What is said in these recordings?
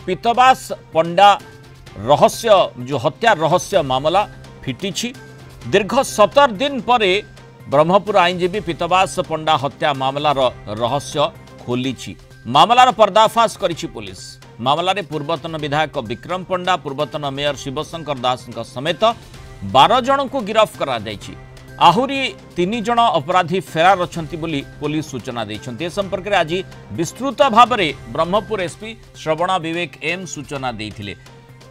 पीतवास पंडा रहस्य जो हत्या रहस्य मामला फिटी दीर्घ 17 दिन पर ब्रह्मपुर आईनजीवी पीतवास पंडा हत्या मामलार रहस्य खोली मामलार पर्दाफाश करिछि पुलिस। मामला रे पूर्वतन विधायक विक्रम पंडा पूर्वतन मेयर शिवशंकर दास समेत 12 जन को गिरफ्त करा जायछि। आहुरी 3 जन अपराधी फेरार अछंती बोली पुलिस सूचना दैछंती। ए संपर्क रे आज विस्तृत भाव में ब्रह्मपुर एसपी श्रवणा विवेक एम सूचना देथिले।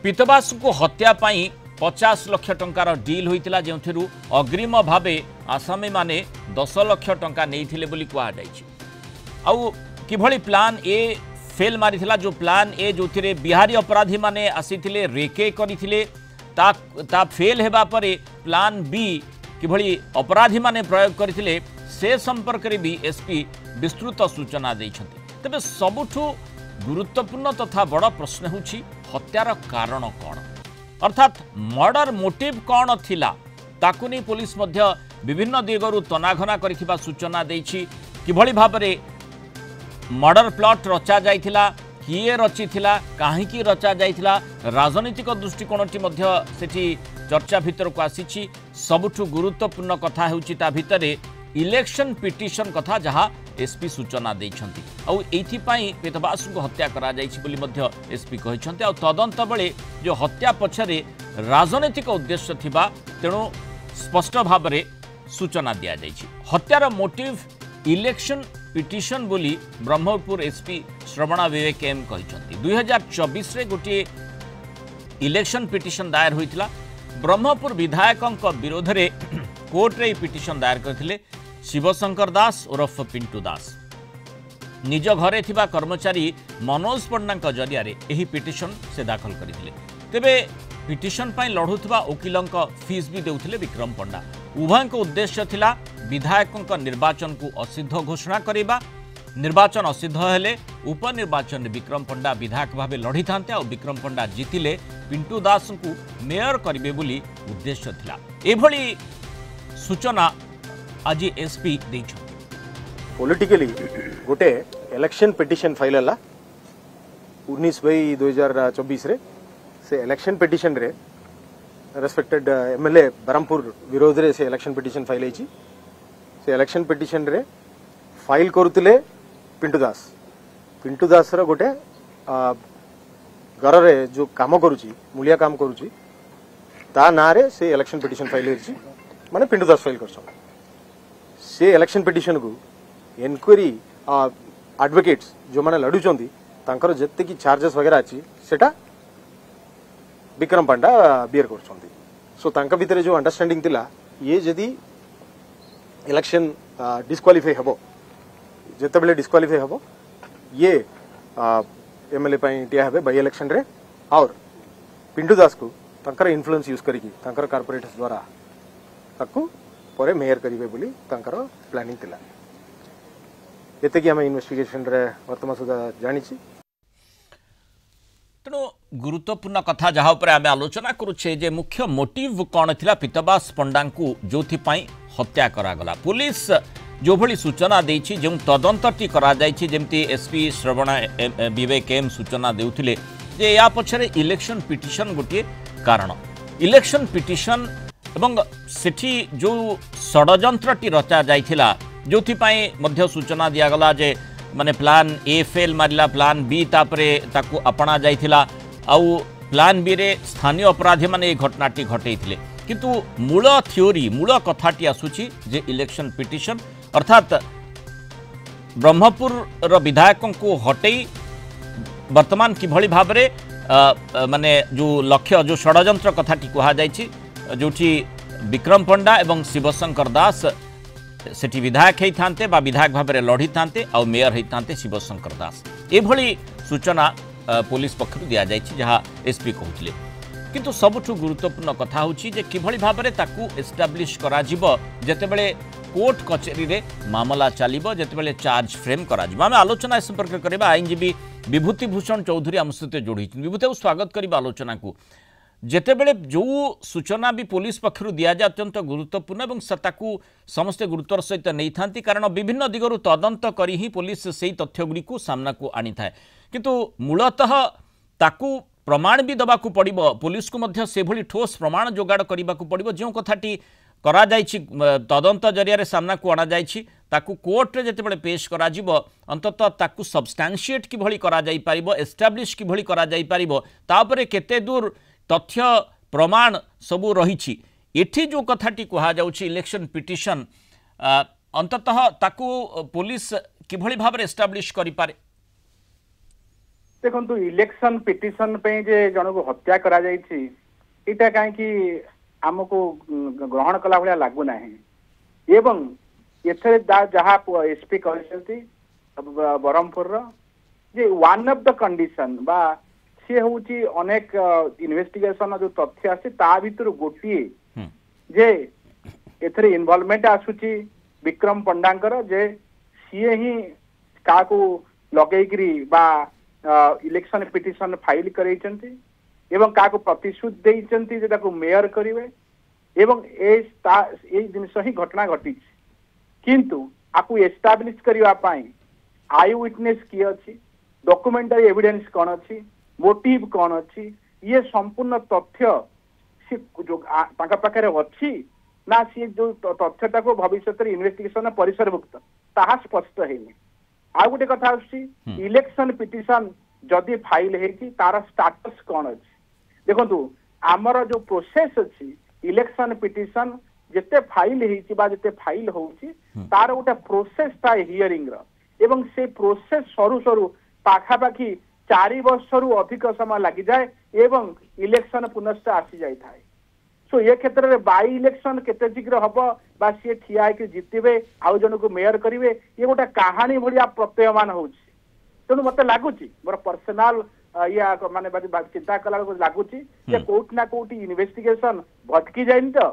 पीतवास को हत्या पाई 50 लाख टंकार डील होइतिला जेउथिरु अग्रिम भावे आसामी माने 10 लाख टंका नैथिले बोली कुआ जायछि। आउ किभଳି प्लान ए फेल मारिथिला जो प्लान ए जोथिरे बिहारी अपराधी माने आसीथिले रेके करिथिले ता फेल हेबा परे प्लान बी किभଳି अपराधी माने प्रयोग करथिले से संपर्क रे भी एसपी विस्तृत सूचना दैछंती। तबे सबुठु गुरुत्वपूर्ण तथा बड़ प्रश्न होछि हत्यार कारण कौन अर्थात मर्डर मोटिव कौन थिला ताकु नै पुलिस मध्य विभिन्न दिगरु तनाघना करिथिबा सूचना दैछि। किभଳି भाबरे मर्डर प्लॉट रचा जाइथिला किए रचिथिला काहेकि रचा जाइथिला राजनीतिक दृष्टिकोणटी मध्य सेठी चर्चा भितर को आसीछि। सबुठु गुरुत्वपूर्ण कथा हेउछि ता भितरे इलेक्शन पिटिशन कथा जहाँ एसपी सूचना दैछंती। आउ एथि पई पीतवास को हत्या करा जाइछि बोली मध्य एसपी कहिछंती। आउ तदंत बेले जो हत्या पछरे राजनीतिक उद्देश्य थिबा तेणु स्पष्ट भाव में सूचना दिया जाइछि। हत्यार मोटिव इलेक्शन पिटिशन बोली ब्रह्मपुर एसपी श्रवणा विवेक एम कहिछंती। 2024 रे गोटे इलेक्शन पिटिशन दायर होइतिला। ब्रह्मपुर विधायक विरोध रे कोर्ट रे पिटिशन दायर करथिले शिवशंकर दास उर्फ पिंटू दास। निज घरे थिबा कर्मचारी मनोज पंडा जरिया रे एही पिटिशन से दाखल करथिले। तेबे पिटिशन पाई लढुथबा वकीलंक फीस भी देउथिले विक्रम पंडा। उभयंक उद्देश्य थिला विधायक निर्वाचन को असिद्ध घोषणा करिबा। निर्वाचन असिद्ध हेले उपनिर्वाचन विक्रम पंडा विधायक भावे लड़ी थांते और विक्रम पंडा जीतिले पिंटू दास को मेयर करिबे बोली उद्देश्य थिला। एभली सूचना आज एसपी दैछंती। पॉलिटिकली गोटे इलेक्शन पिटिशन फाइल हला 19/2024 रे से इलेक्शन पिटिशन रे रेस्पेक्टेड एमएलए बरमपुर विरोध रे से इलेक्शन पिटिशन फाइल होईची। से इलेक्शन पिटिशन रे फाइल करुतिले पिंटू दास रो गोटे घर रे जो काम करूची मूलिया काम करूची ता ना रे से इलेक्शन पिटिशन फाइल होईची माने पिंटू दास फाइल करछन। से इलेक्शन पिटिशन को इनक्वायरी एडवोकेट्स जो माने लडुचंती तांकर जत्ते की चार्जेस वगैरह अछि सेटा विक्रम पंडा बियर करछंती। सो तांका भितरे जो अंडरस्टैंडिंग थिला ये जदी इलेक्शन डिस्क्वालिफाई हबो जते बेले डिस्क्वालिफाई हबो ये एमएलए पई टिया हेबे बाय इलेक्शन रे और पिंटू दास को तांकर इन्फ्लुएंस यूज करिकि तांकर कॉर्पोरेट्स द्वारा ताकू परे मेयर करिवे बोली तांकर प्लानिंग थिला। एते कि हम इन्वेस्टिगेशन रे वर्तमान सुधा जानि छी। तेणु गुरुत्वपूर्ण कथा जहाँ पर आम आलोचना करुचे जे मुख्य मोटिव कौन थिला पीतवास पंडा को जो हत्या करागला। पुलिस जो भली सूचना देछि जो तदंतटी करा जायछि जेमती एसपी श्रवणा विवेक एम सूचना देउथिले जे या पछरे इलेक्शन पिटिशन गोटे कारण। इलेक्शन पिटिशन एवं सेठी जो षडयंत्रटी रचा जाइथिला जोथिपाई मध्य सूचना दियागला जे माने प्लान ए फेल मारिला प्लान बी तापरे ताकू अपना जाइथिला आउ प्लान बी रे स्थानीय अपराधी माने घटनाटी घटेइथिले। किंतु मूल थ्योरी मूल कथाटी आसुची जे इलेक्शन पिटिशन अर्थात ब्रह्मपुर रो विधायक को हटई वर्तमान किभଳି भाबरे माने जो लक्ष्य जो षडयंत्र कथाटी कहा जाइछि जोठी विक्रम पंडा एवं शिवशंकर दास सेठी विधायक होते विधायक भाव में लड़ी था और मेयर होते शिवशंकर दास एभली सूचना पुलिस पक्षर दि जाइए जहाँ एसपी कहते। किंतु सबुठु गुरुत्वपूर्ण कथा होची जे किभଳି भाबरे ताकू एस्टाब्लिश करा जिवो जेतेबेले कोर्ट कचेरी रे मामला चलिबो जेतेबेले चार्ज फ्रेम करा जिवो। आमे आलोचना ए संपर्क करबा आईनजीवी विभूति भूषण चौधरी आम सहित जोड़ी विभूति स्वागत करबा आलोचना को। जेतेबेले जो सूचना भी पुलिस पक्षर दि जाए अत्यंत गुरुत्वपूर्ण और ताकू समस्ते गुरुत्वर सहित नहीं था कारण विभिन्न दिगरु तदंत करी ही पुलिस से तथ्यगुड़ी को सामना को आनी था। किंतु मूलतः ताकू प्रमाण भी दबाकू पड़िबो पुलिस को मध्य से भली ठोस प्रमाण जोगाड़ करबाकू पड़िबो जो कथाटी करा जायछि तदंत जरिया सामना को अणा जायछि ताकू कोर्ट रे जते बळे पेश करा जिवो अंततः ताकू सब्सटेंशिएट कि भली करा जाई परिबो एस्टैब्लिश कि भली करा जाई परिबो तापरे केते दूर तथ्य प्रमाण सबू रहिछि एठी जो कथाटी कहा जाउछि इलेक्शन पिटिशन अंततः ताकू पुलिस कि भली भाबरे एस्टैब्लिश करि पारे देखो इलेक्शन पिटिशन पे जे जन को हत्या करा जायछि इटा काहे कि आमको ग्रहण कला भाया लागू ना एवं एथे जहाँ एसपी कहते ब्रह्मपुर जे वन ऑफ द कंडीशन बा सी हूँ अनेक इन्वेस्टिगेशन जो तथ्य आसी ता भितर गोटे जे एथरे इन्वॉल्वमेंट आसुची विक्रम पंडांकर जे सीए ही का लगेगिरी बा इलेक्शन पिटिशन फाइल करैछंती एवं का प्रतिश्रुति देइछंती जे ताको मेयर करिवे एवं ए जिनस ही घटना घटी किंतु आपको एस्टाब्लिश करबा पाई आई विटनेस की अछि डॉक्यूमेंटरी एविडेंस कौन अछि मोटिव कौन अछि ये संपूर्ण तथ्य से जो ताका पाखरे अछि ना सी जो तथ्यटा को भविष्य इन्वेस्टिगेशन परिसरभुक्त ताहा स्पष्ट हेनी आ गोटे कथा आछि इलेक्शन पिटिशन जदि फाइल हेछि तार स्टेटस कौन अछि देखो आमर जो प्रोसेस अच्छी इलेक्शन पिटिशन जिते फाइल होती जिते फाइल होची तार गोटे प्रोसेस था हियरिंग एवं से प्रोसेस सरू सरू पाखापाखि 4 वर्ष रु अधिक समय लगी जाए एवं इलेक्शन पुनश्च आसी जाए सो ये क्षेत्र में बाई इलेक्शन केते शीघ्र हम बा सी ठिया होकर जितबे आउ जन को मेयर करेंगे ये गोटे कहानी भाया प्रत्ययमान हो तेणु मत लगुच मोर पर्सनाल या माने चिंता कला लगुच कोट ना कोटी इन्वेस्टिगेशन भटकी जाए तो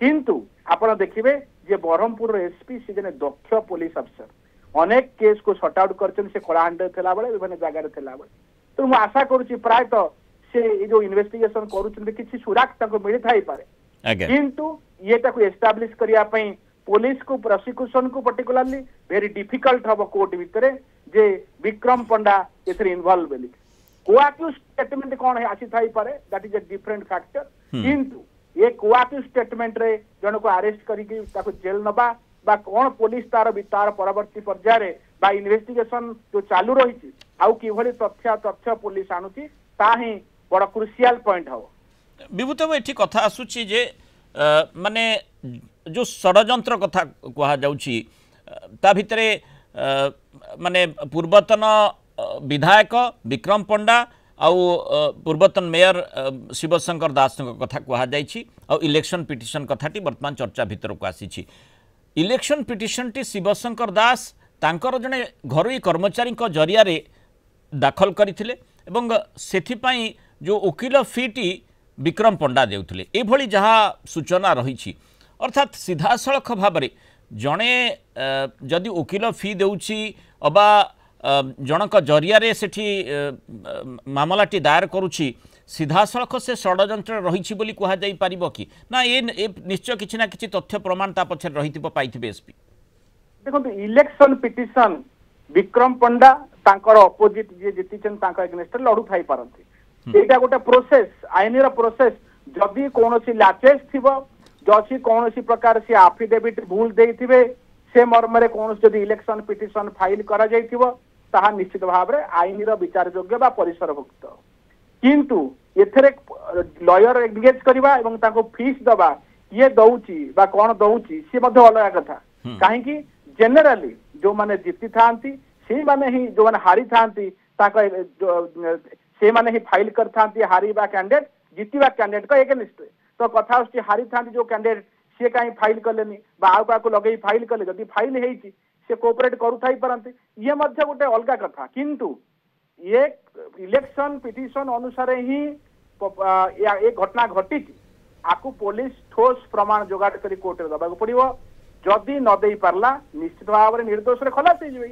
किंतु आपण देखिए जे ब्रह्मपुर एसपी से जने दक्ष पुलिस अफसर अनेक केस को सॉर्ट आउट करछन से कलाहांडे थिला बेले विभिन्न जगह थिला बेले तो मु आशा करूची प्राय तो से जो इन्वेस्टिगेशन करूछन किछि सुराग तक मिली थाई पारे किंतु ये ताको एस्टैब्लिश करिया पई पुलिस को प्रोसिक्यूशन को पर्टिकुलरली वेरी डिफिकल्ट हबो कोर्ट भितरे जे विक्रम पंडा एथरे इन्वॉल्व बेली कोआक्यूज स्टेटमेंट कौन है आसी थाई पारे that is a different factor किंतु ये कोआक्यूज स्टेटमेंट रे जन को अरेस्ट करिके ताको जेल नबा बा कौन पुलिस तार परवर्ती पर्याय रे बा इन्वेस्टिगेशन जो चालू रही आउ किभली तथ्य पुलिस आणुची ताही बड़ा क्रुशियल पॉइंट हो विभूत एठी कथा आसुची जे माने जो षडयंत्र कथा कहा जाउची ता भितरे माने पूर्वतन विधायक विक्रम पंडा आउ पूर्वतन मेयर शिवशंकर दास कथा कहा जाइछि आउ इलेक्शन पिटिशन कथाटी वर्तमान चर्चा भितर को आसी इलेक्शन पिटिशन टी शिवशंकर दास तांकर जने घरोई कर्मचारी को जरिया रे दाखल करथिले एवं सेथिपाई जो वकील फीटी विक्रम पंडा देउथिले एभली जहाँ सूचना रही अर्थात सीधासलख भाव जड़े जदि वकील फी देउछि अबा जनक जरिया रे सेठी मामलाटी दायर करुछि सीधासलख से षडयंत्र रही बोली कहा जाई पारिबो कि ना ये निश्चय किछि ना किछि तथ्य प्रमाण ता पछे रहितिबो पाइथिबे एसपी देखो इलेक्शन पिटिशन विक्रम पंडा तांकर अपोजिट जे जितिचन तांकर अगेंस्ट लड़ू थाई पारंती एटा गोटे प्रोसेस आईनर प्रोसेस जदि कोनोसी लाचेस थिबो जसी कोनोसी प्रकार से एफिडेविट भूल देइथिबे से मर्मरे कोनोसी जदि इलेक्शन पिटिशन फाइल करा जाइथिबो ताहा निश्चित भाव रे आईनर विचार योग्य बा परिसरभुक्त किंतु एथरे लॉयर एंगेज करबा एवं ताको फीस दबा ये दउची बा कोन दउची से मध्ये अलग कथा काहे कि जनरली जो माने जीति थांती से माने ही जो माने हारी थांती ताका से माने ही फाइल कर थांती हारी बा कैंडिडेट जीतिबा कैंडिडेट का एगेनिस्ट तो कथा होची हारी थांती जो कैंडिडेट से काई फाइल करलेनी बा आउ का को लगेई फाइल करले जदी फाइल हेची से कोऑपरेट करू थाई परंती ये मध्य गोटे अलग कथा किंतु ये इलेक्शन पिटिशन अनुसार ही एक घटना घटी आपको पुलिस ठोस प्रमाण जोगाड़ करी कोर्ट रे दबाक पड़िबो जदि न देई पारला निश्चित भाव में निर्दोष रे खलास हो जिवे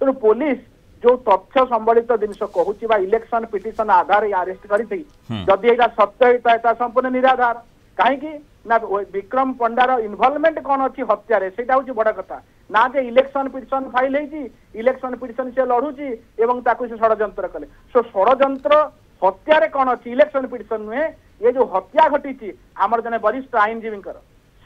तेणु पुलिस जो तथ्य संबलित जिनस कहूची बा इलेक्शन पिटिशन आधार अरेस्ट करी जदि एटा सत्य होता है संपूर्ण निराधार कहीं ना विक्रम पंडार इनवॉल्वमेंट कौन अच्छी हत्या रे सेटा होची बड़ कथा ना जे इलेक्शन पिटिशन फाइल हेची इलेक्शन पिटिशन से लड़ुची एवं ताकू से षडयंत्र कले सो षडयंत्र हत्या रे कौन अच्छी इलेक्शन पिटिशन नुहे ये जो हत्या घटी आमर जने वरिष्ठ आईनजीवी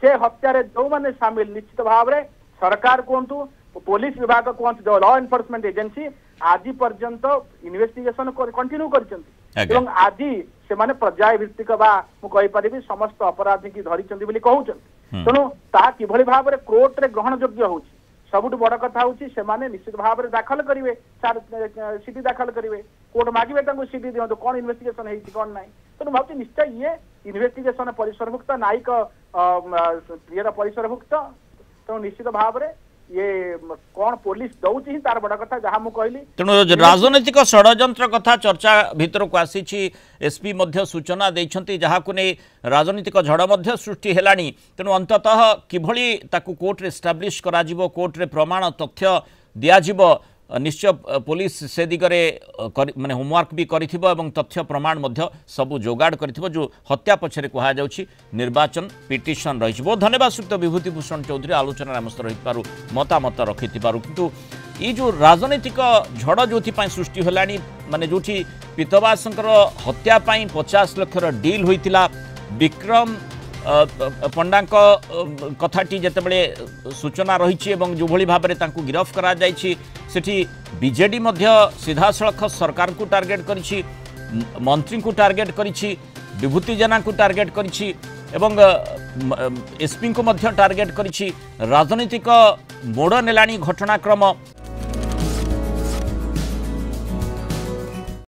से हत्या रे जो माने शामिल निश्चित भाव में सरकार कहतु पुलिस विभाग कहतु जो लॉ एनफोर्समेंट एजेंसी आज पर्यंत इन्वेस्टिगेशन कंटिन्यू करछंती एवं आज से माने पर्याय भित्तिक बा मु कहि परिबी समस्त अपराधी की धरिचंती बोली कहउछन तेणु ता किभଳି भाव रे कोर्ट रे ग्रहण योग्य होउची सबुठ बड़ कथा होउची से माने निश्चित भाव रे दाखल करिवे सीडी दाखल करिवे कोर्ट मागिबे तांको सीडी दियंतो कोन इन्वेस्टिगेशन हेची कोन नाही तेणु भाबती निश्चय ये इन्वेस्टिगेशन परिसरभुक्त नायिक प्रियर परिसरभुक्त तेणु निश्चित भाव रे ये कौन पुलिस दौची तार बड़ा कथा जहाँ मु कहली तेणु राजनैतिक षडयंत्र कथा चर्चा भीतर को आसी एसपी मध्य सूचना देइछंती जहाँ को नहीं राजनैतिक झड़ मध्य सृष्टि हेलानी तेणु अंततः किभଳି ताकू कोर्ट रे एस्टाब्लिश करा जिवो कोर्ट रे प्रमाण तथ्य दिया जिवो निश्चय पुलिस से दिगरे माने होमवर्क भी करिथिबो एवं तथ्य प्रमाण मध्य सबु जोगाड़ करिथिबो जो हत्या पछरे कहा जाउछि निर्वाचन पिटिशन रही। बहुत धन्यवाद सुक्त विभूतिभूषण चौधरी आलोचना आमस्त रही मतामत रखिथिबारु किंतु ये जो राजनैतिक झड़ जो सृष्टि होलानी माने जोठी पीतवासंकर हत्या पाई 50 लाख डील होइतिला विक्रम पंडा कथाटी जितेबले सूचना रही जो भाव में गिरफ करा सेठी बीजेडी सीधा सड़क सरकार को टार्गेट करी मंत्री को टार्गेट करी विभूति जेना को टार्गेट करी एसपी को टार्गेट करी राजनीतिक मोड़ नेलानी घटनाक्रम